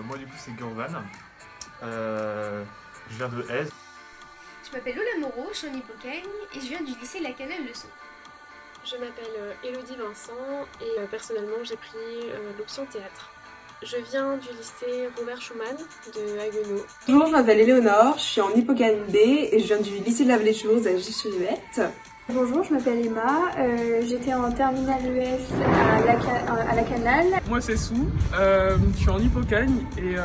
Moi du coup c'est Gurvan, je viens de Aise. Je m'appelle Lola Moreau, je suis en Hippocagne et je viens du lycée La Canale de Sceaux. Je m'appelle Élodie Vincent et personnellement j'ai pris l'option théâtre. Je viens du lycée Robert Schumann de Haguenau. Bonjour, je m'appelle Éléonore, je suis en Hippocagne B et je viens du lycée de la Vallée de Chevreuse à Gilles-sur-Yvette. Bonjour, je m'appelle Emma, j'étais en terminale ES à la Canale. Moi c'est Sou, je suis en Hippocagne et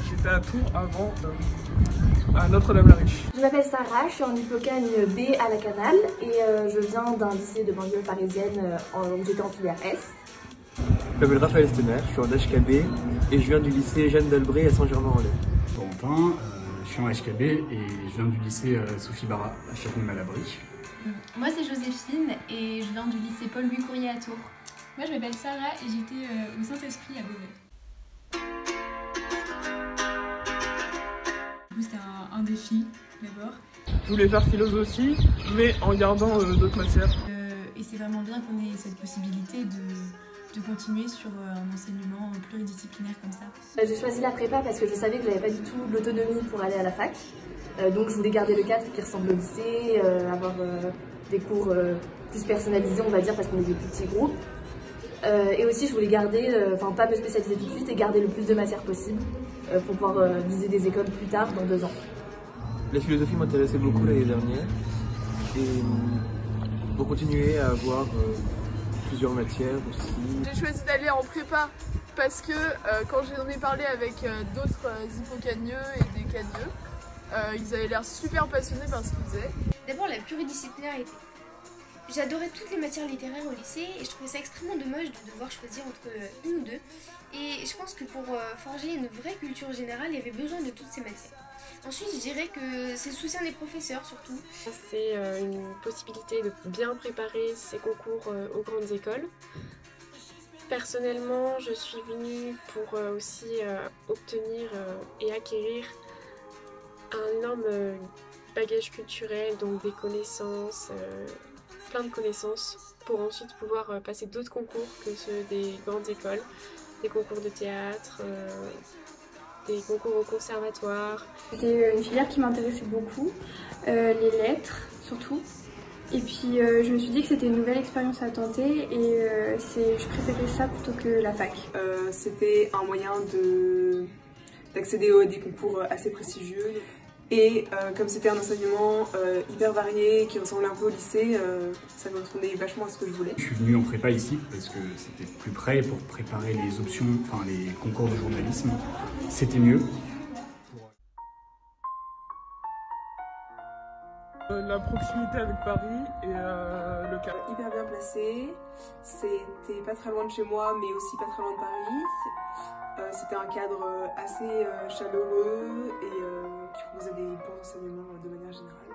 j'étais à Tours avant à Notre-Dame-la-Riche. Je m'appelle Sarah, je suis en Hippocagne B à la Canale et je viens d'un lycée de banlieue parisienne où j'étais en filière S. Je m'appelle Raphaël Stener, je suis en HKB et je viens du lycée Jeanne d'Albret à Saint-Germain-en-Laye. Corentin, je suis en HKB et je viens du lycée Sophie Barra à Châtenay-Malabry. Moi c'est Joséphine et je viens du lycée Paul-Louis Courrier à Tours. Moi je m'appelle Sarah et j'étais au Saint-Esprit à Beauvais. C'était un défi d'abord. Je voulais faire philosophie mais en gardant d'autres matières. Et c'est vraiment bien qu'on ait cette possibilité de continuer sur un enseignement pluridisciplinaire comme ça. J'ai choisi la prépa parce que je savais que j'avais pas du tout l'autonomie pour aller à la fac. Donc je voulais garder le cadre qui ressemble au lycée, avoir des cours plus personnalisés on va dire parce qu'on est des plus petits groupes. Et aussi je voulais garder, pas me spécialiser tout de suite et garder le plus de matières possible pour pouvoir viser des écoles plus tard dans 2 ans. La philosophie m'intéressait beaucoup l'année dernière et pour continuer à avoir plusieurs matières aussi. J'ai choisi d'aller en prépa parce que quand j'en ai parlé avec d'autres hippocagneux et des cagneux, ils avaient l'air super passionnés par ce qu'ils faisaient. D'abord la pluridisciplinarité. J'adorais toutes les matières littéraires au lycée et je trouvais ça extrêmement dommage de devoir choisir entre une ou deux. Et je pense que pour forger une vraie culture générale, il y avait besoin de toutes ces matières. Ensuite, je dirais que c'est le soutien des professeurs surtout. C'est une possibilité de bien préparer ses concours aux grandes écoles. Personnellement, je suis venue pour aussi obtenir et acquérir un énorme bagage culturel, donc des connaissances, plein de connaissances, pour ensuite pouvoir passer d'autres concours que ceux des grandes écoles, des concours de théâtre, des concours au conservatoire. C'était une filière qui m'intéressait beaucoup, les lettres surtout. Et puis je me suis dit que c'était une nouvelle expérience à tenter et je préférais ça plutôt que la fac. C'était un moyen d'accéder à des concours assez prestigieux. Et comme c'était un enseignement hyper varié qui ressemblait un peu au lycée, ça correspondait vachement à ce que je voulais. Je suis venu en prépa ici parce que c'était plus près pour préparer les options, les concours de journalisme. C'était mieux. La proximité avec Paris et le cadre. Hyper bien placé, c'était pas très loin de chez moi mais aussi pas très loin de Paris. C'était un cadre assez chaleureux et qui proposait des bons enseignements de manière générale.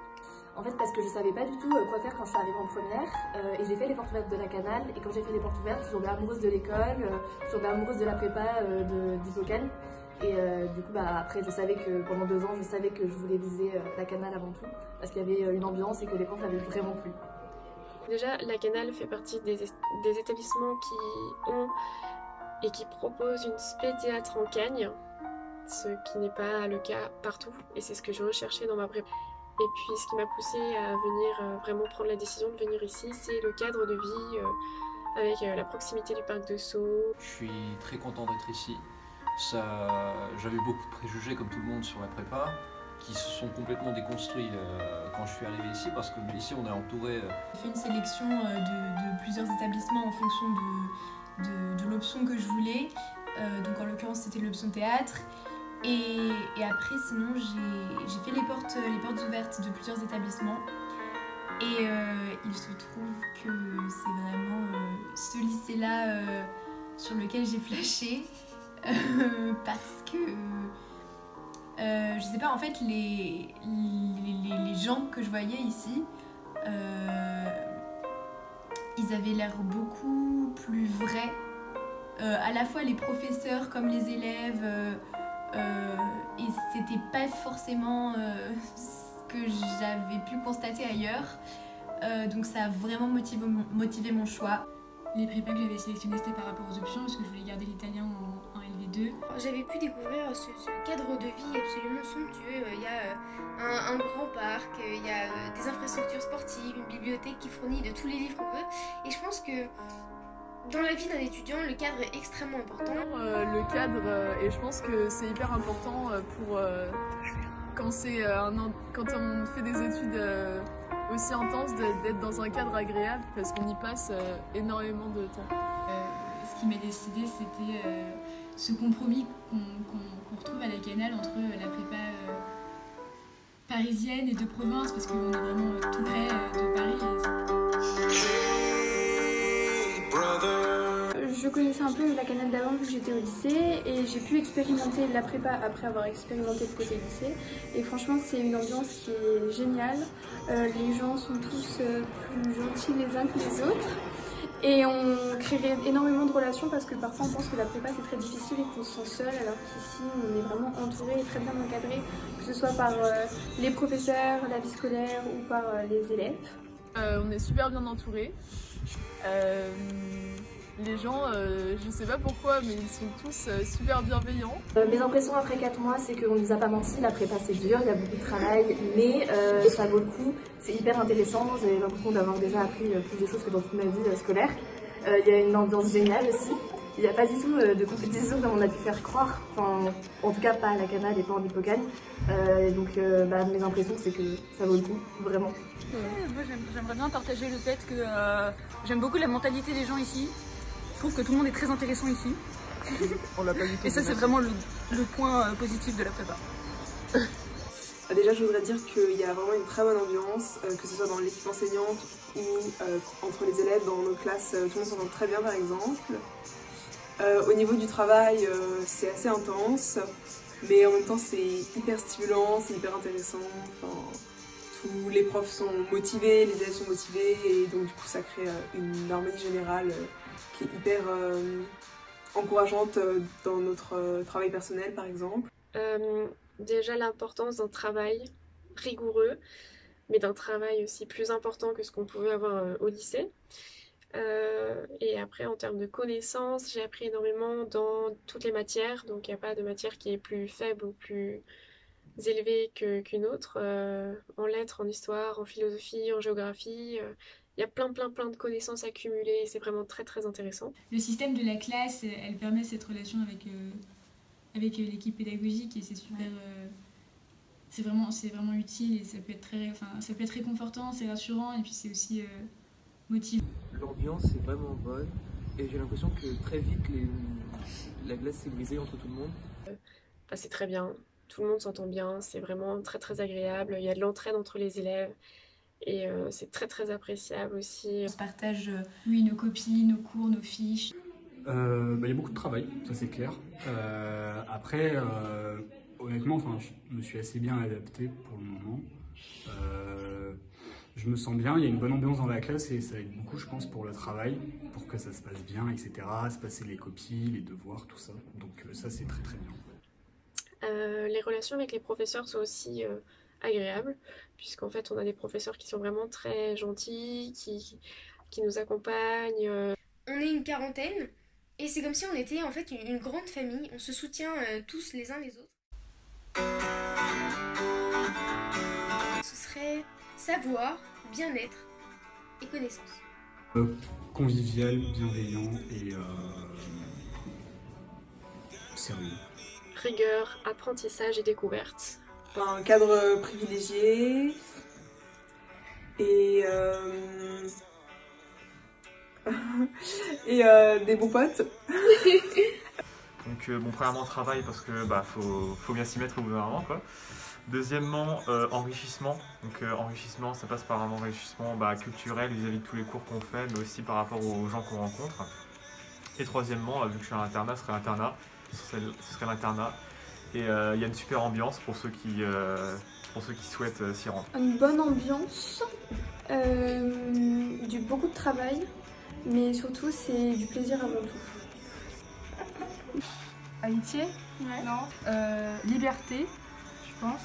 En fait parce que je savais pas du tout quoi faire quand je suis arrivée en première et j'ai fait les portes ouvertes de la Canale et quand j'ai fait les portes ouvertes je suis tombée amoureuse de l'école, je suis tombée amoureuse de la prépa d'Hippocagne et du coup après je savais que pendant 2 ans je savais que je voulais viser la Canale avant tout parce qu'il y avait une ambiance et que les profs m'avaient vraiment plu. Déjà la Canale fait partie des établissements qui ont et qui proposent une spé théâtre en Cagne, ce qui n'est pas le cas partout et c'est ce que je recherchais dans ma prépa. Et puis ce qui m'a poussée à venir vraiment prendre la décision de venir ici, c'est le cadre de vie avec la proximité du parc de Sceaux. Je suis très content d'être ici. J'avais beaucoup de préjugés comme tout le monde sur la prépa qui se sont complètement déconstruits quand je suis arrivé ici parce que ici on est entouré. J'ai fait une sélection de plusieurs établissements en fonction de l'option que je voulais. Donc en l'occurrence c'était l'option théâtre. Et après sinon j'ai fait les portes ouvertes de plusieurs établissements. Et il se trouve que c'est vraiment ce lycée-là sur lequel j'ai flashé. Parce que je sais pas, en fait les gens que je voyais ici ils avaient l'air beaucoup plus vrais, à la fois les professeurs comme les élèves, et c'était pas forcément ce que j'avais pu constater ailleurs, donc ça a vraiment motivé mon choix. Les prépas que j'avais sélectionnés c'était par rapport aux options parce que je voulais garder l'italien en LV2 d'eux. J'avais pu découvrir ce cadre de vie absolument somptueux. Il y a un grand parc, il y a des infrastructures sportives, une bibliothèque qui fournit de tous les livres qu'on veut. Et je pense que dans la vie d'un étudiant, le cadre est extrêmement important. Le cadre, et je pense que c'est hyper important pour quand on fait des études aussi intenses, d'être dans un cadre agréable parce qu'on y passe énormément de temps. Ce qui m'a décidé, c'était ce compromis qu'on retrouve à la Canale entre la prépa parisienne et de province, parce qu'on est vraiment tout près de Paris. Je connaissais un peu la Canale d'avant vu que j'étais au lycée et j'ai pu expérimenter la prépa après avoir expérimenté le côté lycée. Et franchement, c'est une ambiance qui est géniale. Les gens sont tous plus gentils les uns que les autres. Et on crée énormément de relations parce que parfois on pense que la prépa c'est très difficile et qu'on se sent seul, alors qu'ici on est vraiment entouré et très bien encadré, que ce soit par les professeurs, la vie scolaire ou par les élèves. On est super bien entouré. Les gens, je sais pas pourquoi, mais ils sont tous super bienveillants. Mes impressions après 4 mois, c'est qu'on nous a pas menti, la prépa c'est dur, il y a beaucoup de travail, mais ça vaut le coup, c'est hyper intéressant. J'ai l'impression d'avoir déjà appris plus de choses que dans toute ma vie scolaire. Il y a une ambiance géniale aussi. Il n'y a pas du tout de compétition comme on a pu faire croire, enfin, en tout cas pas à la Canale et pas en Hippocagne. Donc mes impressions c'est que ça vaut le coup, vraiment. Moi j'aimerais bien partager le fait que j'aime beaucoup la mentalité des gens ici. Je trouve que tout le monde est très intéressant ici. On l'a pas du tout. Et ça c'est vraiment le point positif de la prépa. Déjà je voudrais dire qu'il y a vraiment une très bonne ambiance, que ce soit dans l'équipe enseignante ou entre les élèves dans nos classes, tout le monde s'entend très bien par exemple. Au niveau du travail, c'est assez intense, mais en même temps c'est hyper stimulant, c'est hyper intéressant. Enfin, tous les profs sont motivés, les élèves sont motivés et donc du coup ça crée une harmonie générale qui est hyper encourageante dans notre travail personnel par exemple. Déjà l'importance d'un travail rigoureux, mais d'un travail aussi plus important que ce qu'on pouvait avoir au lycée. Et après en termes de connaissances, j'ai appris énormément dans toutes les matières, donc il n'y a pas de matière qui est plus faible ou plus élevée qu'une autre. En lettres, en histoire, en philosophie, en géographie, il y a plein de connaissances accumulées et c'est vraiment très intéressant. Le système de la classe, elle permet cette relation avec l'équipe pédagogique et c'est super... c'est vraiment utile et ça peut être réconfortant, c'est rassurant et puis c'est aussi motivant. L'ambiance est vraiment bonne et j'ai l'impression que très vite la glace s'est brisée entre tout le monde. C'est très bien, tout le monde s'entend bien, c'est vraiment très agréable, il y a de l'entraide entre les élèves et c'est très appréciable aussi. On se partage nos copies, nos cours, nos fiches. Il y a beaucoup de travail, ça c'est clair. Après, honnêtement, je me suis assez bien adapté pour le moment. Je me sens bien, il y a une bonne ambiance dans la classe et ça aide beaucoup, je pense, pour le travail, pour que ça se passe bien, etc. Se passer les copies, les devoirs, tout ça. Donc ça, c'est très bien. Les relations avec les professeurs sont aussi agréables, puisqu'en fait, on a des professeurs qui sont vraiment très gentils, qui nous accompagnent. On est une quarantaine. Et c'est comme si on était en fait une grande famille, on se soutient tous les uns les autres. Ce serait savoir, bien-être et connaissance. Convivial, bienveillant et sérieux. Rigueur, apprentissage et découverte. Un cadre privilégié et... et des bons potes. Donc premièrement travail parce que faut bien s'y mettre au bout d'un moment quoi. Deuxièmement enrichissement. Donc enrichissement ça passe par un enrichissement culturel vis-à-vis de tous les cours qu'on fait mais aussi par rapport aux gens qu'on rencontre. Et troisièmement vu que je suis à l'internat, ce serait l'internat. Et il y a une super ambiance pour ceux qui souhaitent s'y rendre. Une bonne ambiance, beaucoup de travail. Mais surtout, c'est du plaisir avant tout. Amitié? Ouais. Non. Liberté, je pense.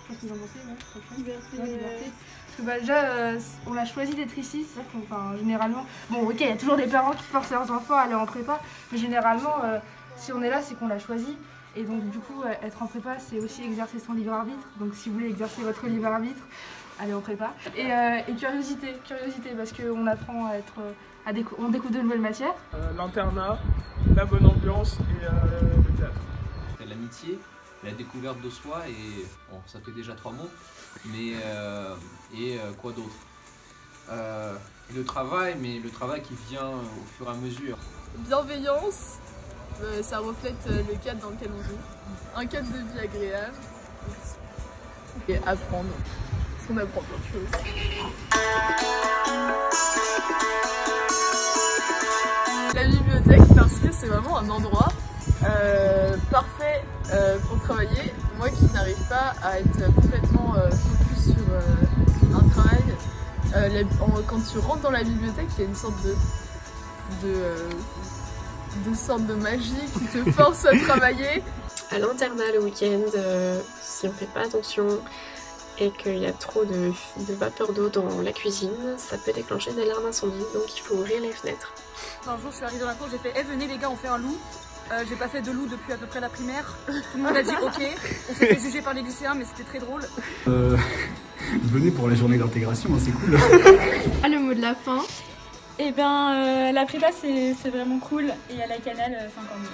Je pense que vous en pensez, ouais. Liberté. Ouais, liberté. Parce que déjà, on a choisi d'être ici, c'est-à-dire généralement... Bon, ok, il y a toujours des parents qui forcent leurs enfants à aller en prépa, mais généralement, si on est là, c'est qu'on l'a choisi. Et donc du coup, être en prépa, c'est aussi exercer son libre arbitre. Donc si vous voulez exercer votre libre arbitre, allez en prépa. Et curiosité, parce qu'on apprend à être, on découvre de nouvelles matières. L'internat, la bonne ambiance et le théâtre. L'amitié, la découverte de soi et bon, ça fait déjà 3 mots, mais quoi d'autre, le travail, mais le travail qui vient au fur et à mesure. Bienveillance, ça reflète le cadre dans lequel on vit. Un cadre de vie agréable et apprendre. Parce qu'on apprend plein de choses. La bibliothèque, parce que c'est vraiment un endroit parfait pour travailler. Moi qui n'arrive pas à être complètement focus sur un travail, quand tu rentres dans la bibliothèque, il y a une sorte de magie qui te force à travailler. À l'internat le week-end, si on fait pas attention et qu'il y a trop de vapeur d'eau dans la cuisine, ça peut déclencher des alarmes incendie, donc il faut ouvrir les fenêtres. Un jour je suis arrivée dans la cour, j'ai fait « venez les gars, on fait un loup ». J'ai pas fait de loup depuis à peu près la primaire. Tout le monde a dit ok. On s'est fait juger par les lycéens, mais c'était très drôle. Venez pour la journée d'intégration, hein, c'est cool. Le mot de la fin. Eh bien, la prépa c'est vraiment cool et à la Canal c'est encore mieux.